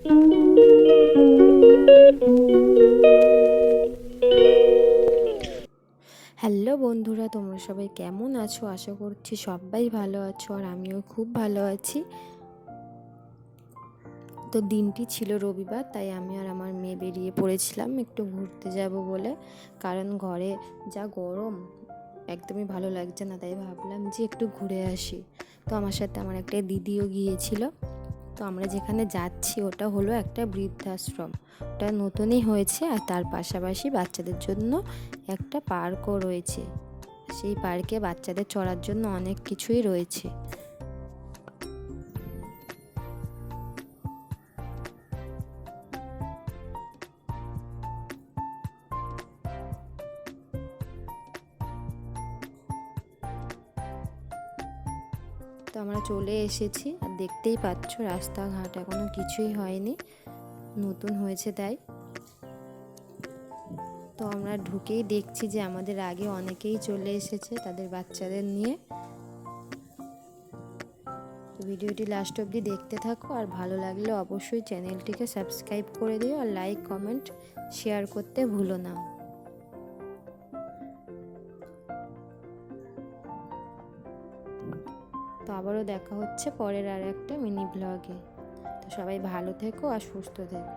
Hello বন্ধুরা, তোমরা সবাই কেমন আছো? আশা করছি সবাই ভালো আছো, আর আমিও খুব ভালো আছি। তো দিনটি ছিল রবিবার, তাই আমি আর আমার মেয়ে বেরিয়ে পড়েছিলাম একটু ঘুরতে যাব বলে। কারণ ঘরে যা গরম, একদমই ভালো লাগছে না, তাই ভাবলাম যে একটু ঘুরে আসি। তো আমার সাথে আমার একটা দিদিও গিয়েছিল। তো আমরা যেখানে যাচ্ছি ওটা হলো একটা বৃদ্ধাশ্রম। ওটা নতুনই হয়েছে, আর তার পাশাপাশি বাচ্চাদের জন্য একটা পার্কও রয়েছে। সেই পার্কে বাচ্চাদের চড়ার জন্য অনেক কিছুই রয়েছে। তো আমরা চলে এসেছি, আর দেখতেই পাচ্ছ রাস্তাঘাট এখনো কিছুই হয়নি, নতুন হয়েছে তাই। তো আমরা ঢুকেই দেখছি যে আমাদের আগে অনেকেই চলে এসেছে তাদের বাচ্চাদের নিয়ে। তো ভিডিওটি লাস্ট অবধি দেখতে থাকো, আর ভালো লাগলে অবশ্যই চ্যানেলটিকে সাবস্ক্রাইব করে দিও, আর লাইক কমেন্ট শেয়ার করতে ভুলো না। তো আবারও দেখা হচ্ছে পরের আর একটা মিনি ব্লগে। তো সবাই ভালো থেকো আর সুস্থ থেকো।